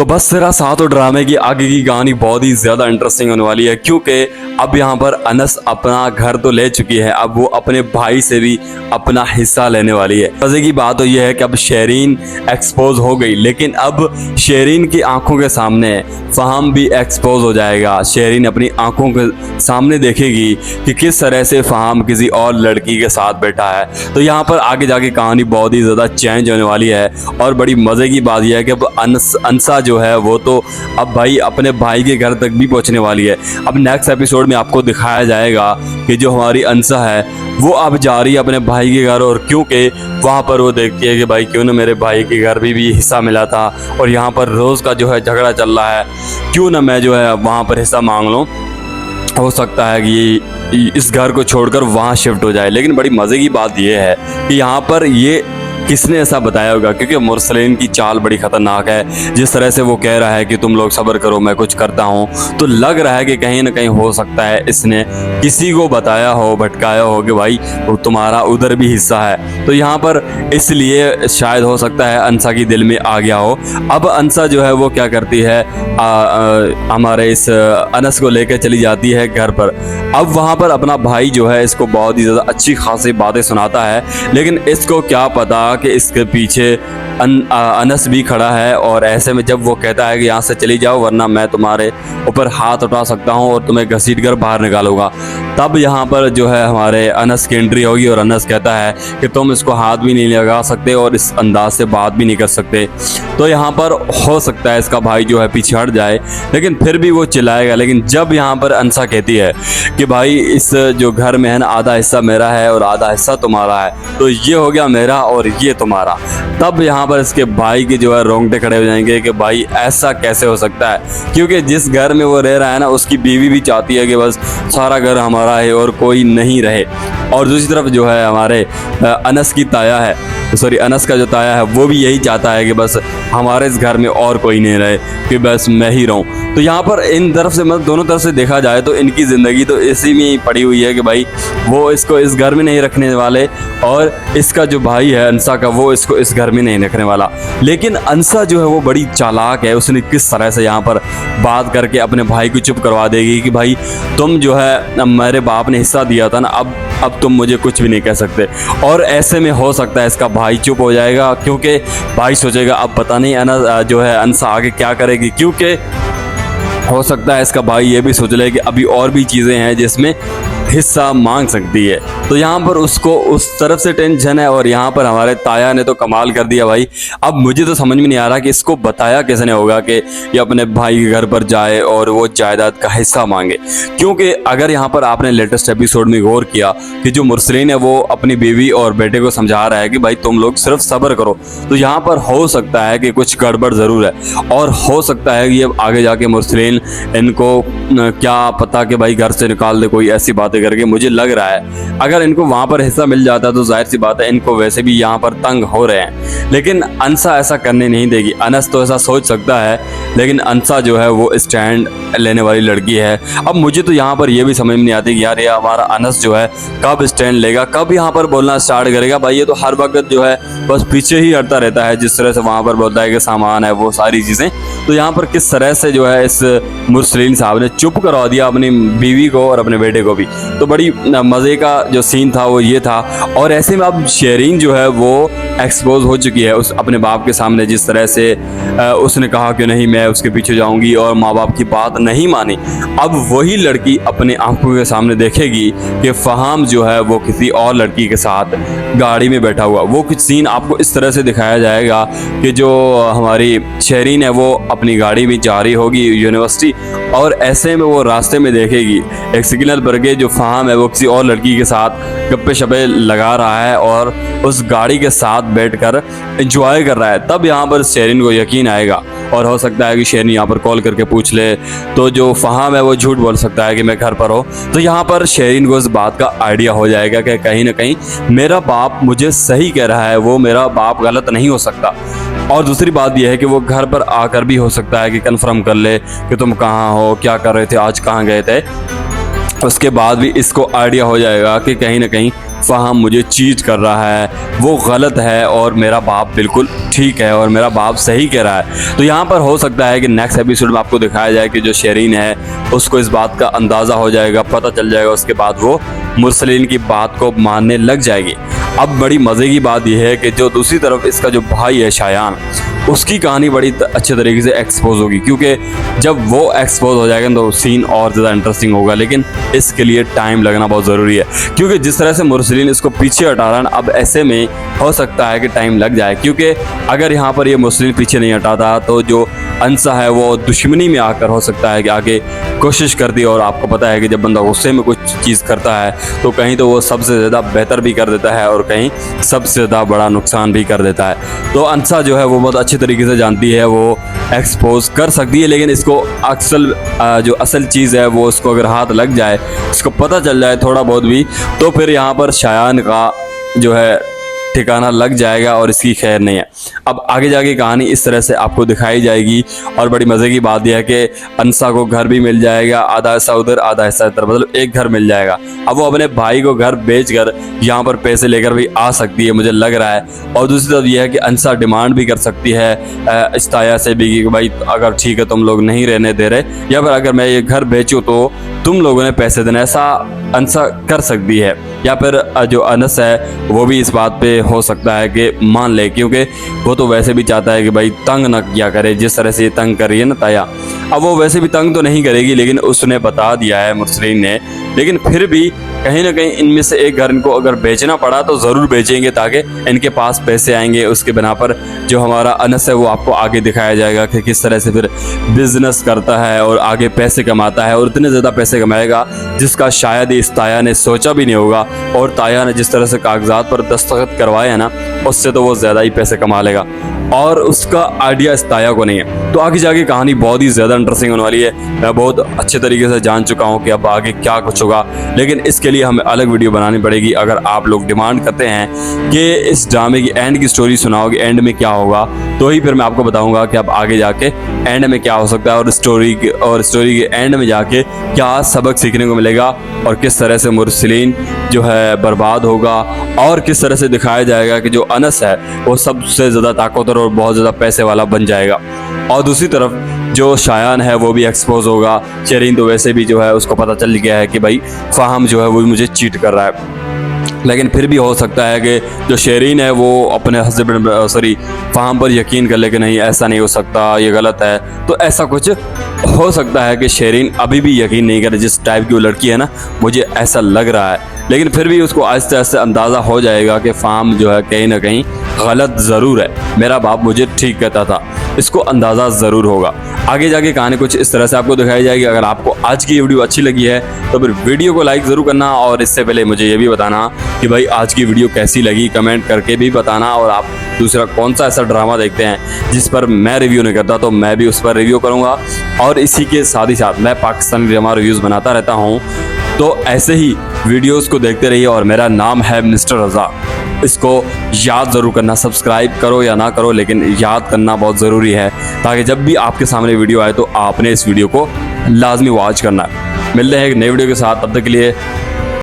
तो बस तेरा साथ और ड्रामे की आगे की कहानी बहुत ही ज़्यादा इंटरेस्टिंग होने वाली है, क्योंकि अब यहाँ पर अनस अपना घर तो ले चुकी है, अब वो अपने भाई से भी अपना हिस्सा लेने वाली है। मज़े की बात तो ये है कि अब शेरीन एक्सपोज हो गई, लेकिन अब शेरीन की आंखों के सामने फ़हाम भी एक्सपोज हो जाएगा। शेरीन अपनी आंखों के सामने देखेगी कि किस तरह से फ़हाम किसी और लड़की के साथ बैठा है। तो यहाँ पर आगे जाके कहानी बहुत ही ज़्यादा चेंज होने वाली है। और बड़ी मज़े की बात यह है कि अब अनसा जो है वो तो अब भाई अपने भाई के घर तक भी पहुंचने वाली है। अब नेक्स्ट एपिसोड में आपको दिखाया जाएगा कि जो हमारी अनसा है वो अब जा रही है अपने भाई के घर, और क्योंकि वहाँ पर वो देखती है कि भाई क्यों ना मेरे भाई के घर भी हिस्सा मिला था और यहाँ पर रोज़ का जो है झगड़ा चल रहा है, क्यों ना मैं जो है वहाँ पर हिस्सा मांग लूँ। हो सकता है कि इस घर को छोड़कर वहाँ शिफ्ट हो जाए। लेकिन बड़ी मज़े की बात यह है कि यहाँ पर ये किसने ऐसा बताया होगा, क्योंकि मुरसलीन की चाल बड़ी ख़तरनाक है। जिस तरह से वो कह रहा है कि तुम लोग सब्र करो, मैं कुछ करता हूँ, तो लग रहा है कि कहीं ना कहीं हो सकता है इसने किसी को बताया हो, भटकाया हो कि भाई तुम्हारा उधर भी हिस्सा है। तो यहाँ पर इसलिए शायद हो सकता है अनसा की दिल में आ गया हो। अब अनसा जो है वो क्या करती है, हमारे इस अनस को लेकर चली जाती है घर पर। अब वहाँ पर अपना भाई जो है इसको बहुत ही ज़्यादा अच्छी खासी बातें सुनाता है, लेकिन इसको क्या पता कि इसके पीछे अनस भी खड़ा है। और ऐसे में जब वो कहता है कि यहाँ से चली जाओ वरना मैं तुम्हारे ऊपर हाथ उठा सकता हूँ और तुम्हें घसीट कर बाहर निकालूंगा, तब यहाँ पर जो है हमारे अनस की एंट्री होगी। और अनस कहता है कि तुम इसको हाथ भी नहीं लगा सकते और इस अंदाज से बात भी नहीं कर सकते। तो यहाँ पर हो सकता है इसका भाई जो है पीछे हट जाए, लेकिन फिर भी वो चिल्लाएगा। लेकिन जब यहाँ पर अनसा कहती है कि भाई इस जो घर में है ना, आधा हिस्सा मेरा है और आधा हिस्सा तुम्हारा है, तो ये हो गया मेरा और ये तुम्हारा, तब यहाँ पर इसके भाई के जो है रोंगटे खड़े हो जाएंगे कि भाई ऐसा कैसे हो सकता है। क्योंकि जिस घर में वो रह रहा है ना, उसकी बीवी भी चाहती है कि बस सारा घर हमारा है और कोई नहीं रहे। और दूसरी तरफ जो है हमारे अनस की ताया है, सॉरी अनस का जो ताया है वो भी यही चाहता है कि बस हमारे इस घर में और कोई नहीं रहे, कि बस मैं ही रहूं। तो यहाँ पर इन तरफ से मतलब दोनों तरफ से देखा जाए तो इनकी ज़िंदगी तो इसी में ही पड़ी हुई है कि भाई वो इसको इस घर में नहीं रखने वाले, और इसका जो भाई है अनसा का वो इसको इस घर में नहीं रखने वाला। लेकिन अनसा जो है वो बड़ी चालाक है, उसने किस तरह से यहाँ पर बात करके अपने भाई को चुप करवा देगी कि भाई तुम जो है मेरे बाप ने हिस्सा दिया था ना, अब तुम मुझे कुछ भी नहीं कह सकते। और ऐसे में हो सकता है इसका भाई चुप हो जाएगा, क्योंकि भाई सोचेगा अब पता नहीं जो है अनसा आगे क्या करेगी, क्योंकि हो सकता है इसका भाई ये भी सोच ले कि अभी और भी चीज़ें हैं जिसमें हिस्सा मांग सकती है। तो यहाँ पर उसको उस तरफ से टेंशन है। और यहाँ पर हमारे ताया ने तो कमाल कर दिया भाई। अब मुझे तो समझ में नहीं आ रहा कि इसको बताया किसने होगा कि ये अपने भाई के घर पर जाए और वो जायदाद का हिस्सा मांगे। क्योंकि अगर यहाँ पर आपने लेटेस्ट एपिसोड में गौर किया कि जो मुरसलीन है वो अपनी बीवी और बेटे को समझा रहा है कि भाई तुम लोग सिर्फ सब्र करो, तो यहाँ पर हो सकता है कि कुछ गड़बड़ ज़रूर है। और हो सकता है कि ये आगे जाके मुरसलीन इनको क्या पता कि भाई घर से निकाल दे कोई ऐसी बातें करके। मुझे लग रहा है अगर इनको वहां पर हिस्सा मिल जाता तो जाहिर सी बात है इनको वैसे भी यहाँ पर तंग हो रहे हैं, लेकिन अनसा ऐसा करने नहीं देगी। अनस तो ऐसा सोच सकता है, लेकिन अनसा जो है वो स्टैंड लेने वाली लड़की है। अब मुझे तो यहाँ पर ये भी समझ में नहीं आती कि यार ये हमारा अनस जो है कब स्टैंड लेगा, कब यहाँ पर बोलना स्टार्ट करेगा। भाई ये तो हर वक्त जो है बस पीछे ही हटता रहता है, जिस तरह से वहाँ पर बोलता है कि सामान है वो सारी चीज़ें। तो यहाँ पर किस तरह से जो है इस मुरसलीन साहब ने चुप करवा दिया अपनी बीवी को और अपने बेटे को भी। तो बड़ी मज़े का जो सीन था वो ये था। और ऐसे में अब शेरीन जो है वो एक्सपोज हो चुकी है उस अपने बाप के सामने। जिस तरह से उसने कहा कि नहीं मैं उसके पीछे जाऊंगी और माँ बाप की बात नहीं मानी, अब वही लड़की अपने आंखों के सामने देखेगी कि फ़हाम जो है वो किसी और लड़की के साथ गाड़ी में बैठा हुआ। वो कुछ सीन आपको इस तरह से दिखाया जाएगा कि जो हमारी शेरीन है वो अपनी गाड़ी में जा रही होगी यूनिवर्सिटी, और ऐसे में वो रास्ते में देखेगी एक सिग्नल पर के जो फ़हाम है वो किसी और लड़की के साथ गप्पे शप्पे लगा रहा है और उस गाड़ी के साथ बैठकर एंजॉय कर रहा है। तब यहाँ पर शेरीन को यकीन आएगा, और हो सकता है कि शेरीन यहाँ पर कॉल करके पूछ ले तो जो फ़हाम है वो झूठ बोल सकता है कि मैं घर पर हूँ। तो यहाँ पर शेरीन को इस बात का आइडिया हो जाएगा कि कहीं ना कहीं मेरा बाप मुझे सही कह रहा है, वो मेरा बाप गलत नहीं हो सकता। और दूसरी बात यह है कि वो घर पर आकर भी हो सकता है कि कंफर्म कर ले कि तुम कहाँ हो, क्या कर रहे थे, आज कहाँ गए थे। उसके बाद भी इसको आइडिया हो जाएगा कि कहीं ना कहीं फ़ाहम मुझे चीट कर रहा है, वो गलत है और मेरा बाप बिल्कुल ठीक है और मेरा बाप सही कह रहा है। तो यहाँ पर हो सकता है कि नेक्स्ट एपिसोड में आपको दिखाया जाए कि जो शेरीन है उसको इस बात का अंदाज़ा हो जाएगा, पता चल जाएगा, उसके बाद वो मुरसलीन की बात को मानने लग जाएगी। अब बड़ी मज़े की बात यह है कि जो दूसरी तरफ इसका जो भाई है शायान, उसकी कहानी बड़ी अच्छे तरीके से एक्सपोज होगी, क्योंकि जब वो एक्सपोज हो जाएगा तो सीन और ज़्यादा इंटरेस्टिंग होगा। लेकिन इसके लिए टाइम लगना बहुत ज़रूरी है, क्योंकि जिस तरह से मुरसलीन इसको पीछे हटा रहा है, अब ऐसे में हो सकता है कि टाइम लग जाए, क्योंकि अगर यहाँ पर ये मुरसलीन पीछे नहीं हटाता तो जो अंसा है वो दुश्मनी में आकर हो सकता है कि आगे कोशिश करती है। और आपको पता है कि जब बंदा गुस्से में कुछ चीज़ करता है तो कहीं तो वो सबसे ज़्यादा बेहतर भी कर देता है और कहीं सबसे ज़्यादा बड़ा नुकसान भी कर देता है। तो अंसा जो है वो बहुत अच्छे तरीके से जानती है, वो एक्सपोज कर सकती है, लेकिन इसको जो असल चीज़ है वो उसको अगर हाथ लग जाए, इसको पता चल जाए थोड़ा बहुत भी, तो फिर यहाँ पर शायान का जो है ठिकाना लग जाएगा और इसकी खैर नहीं है। अब आगे जाके कहानी इस तरह से आपको दिखाई जाएगी। और बड़ी मज़े की बात यह है कि अंसा को घर भी मिल जाएगा, आधा हिस्सा उधर आधा हिस्सा इधर, मतलब एक घर मिल जाएगा। अब वो अपने भाई को घर बेचकर यहाँ पर पैसे लेकर भी आ सकती है, मुझे लग रहा है। और दूसरी तरफ यह है कि अंसा डिमांड भी कर सकती है इस्ताया से भी कि भाई अगर ठीक है तुम लोग नहीं रहने दे रहे, या फिर अगर मैं ये घर बेचूँ तो तुम लोगों ने पैसे देना, ऐसा अंसा कर सकती है। या फिर जो अनस है वो भी इस बात पे हो सकता है कि मान ले, क्योंकि वो तो वैसे भी चाहता है कि भाई तंग ना किया करे, जिस तरह से ये तंग कर रही है ना ताया। अब वो वैसे भी तंग तो नहीं करेगी, लेकिन उसने बता दिया है मुरसलीन ने, लेकिन फिर भी कहीं ना कहीं इनमें से एक घर इनको अगर बेचना पड़ा तो ज़रूर बेचेंगे, ताकि इनके पास पैसे आएंगे। उसके बिना पर जो हमारा अनस है वो आपको आगे दिखाया जाएगा कि किस तरह से फिर बिजनेस करता है और आगे पैसे कमाता है, और इतने ज़्यादा पैसे कमाएगा जिसका शायद इस ताया ने सोचा भी नहीं होगा। और ताया ने जिस तरह से कागजात पर दस्तखत करवाए हैं ना, उससे तो वो ज़्यादा ही पैसे कमा लेगा, और उसका आइडिया इस ताया को नहीं है। तो आगे जाके कहानी बहुत ही ज़्यादा इंटरेस्टिंग होने वाली है। मैं बहुत अच्छे तरीके से जान चुका हूँ कि अब आगे क्या कुछ होगा, लेकिन इसके लिए हमें अलग वीडियो बनानी पड़ेगी। अगर आप लोग डिमांड करते हैं कि इस ड्रामे की एंड की स्टोरी सुनाओगे, एंड में क्या होगा, तो ही फिर मैं आपको बताऊँगा कि अब आगे जाके एंड में क्या हो सकता है, और स्टोरी के एंड में जाके क्या सबक सीखने को मिलेगा, और किस तरह से मुरसलीन जो है बर्बाद होगा, और किस तरह से दिखाया जाएगा कि जो अनस है वो सबसे ज़्यादा ताकतवर और बहुत ज़्यादा पैसे वाला बन जाएगा। और दूसरी तरफ जो शायान है वो भी एक्सपोज होगा। शेरीन तो वैसे भी जो है उसको पता चल गया है कि भाई फ़ाहम जो है वो मुझे चीट कर रहा है, लेकिन फिर भी हो सकता है कि जो शेरीन है वो अपने हस्बैंड फ़ाहम पर यकीन कर ले कि नहीं ऐसा नहीं हो सकता, ये गलत है। तो ऐसा कुछ हो सकता है कि शेरीन अभी भी यकीन नहीं करे, जिस टाइप की वो लड़की है ना, मुझे ऐसा लग रहा है। लेकिन फिर भी उसको आहिस्ते आहिस्ते अंदाज़ा हो जाएगा कि फ़ाहम जो है कहीं ना कहीं गलत ज़रूर है, मेरा बाप मुझे ठीक कहता था, इसको अंदाज़ा ज़रूर होगा। आगे जाके कहानी कुछ इस तरह से आपको दिखाई जाएगी। अगर आपको आज की वीडियो अच्छी लगी है तो फिर वीडियो को लाइक ज़रूर करना, और इससे पहले मुझे ये भी बताना कि भाई आज की वीडियो कैसी लगी, कमेंट करके भी बताना। और आप दूसरा कौन सा ऐसा ड्रामा देखते हैं जिस पर मैं रिव्यू नहीं करता, तो मैं भी उस पर रिव्यू करूँगा। और इसी के साथ ही साथ मैं पाकिस्तानी ड्रामा रिव्यूज़ बनाता रहता हूँ, तो ऐसे ही वीडियोस को देखते रहिए। और मेरा नाम है मिस्टर रज़ा, इसको याद ज़रूर करना, सब्सक्राइब करो या ना करो, लेकिन याद करना बहुत ज़रूरी है, ताकि जब भी आपके सामने वीडियो आए तो आपने इस वीडियो को लाजमी वॉच करना है। मिलते हैं एक नई वीडियो के साथ, तब तक के लिए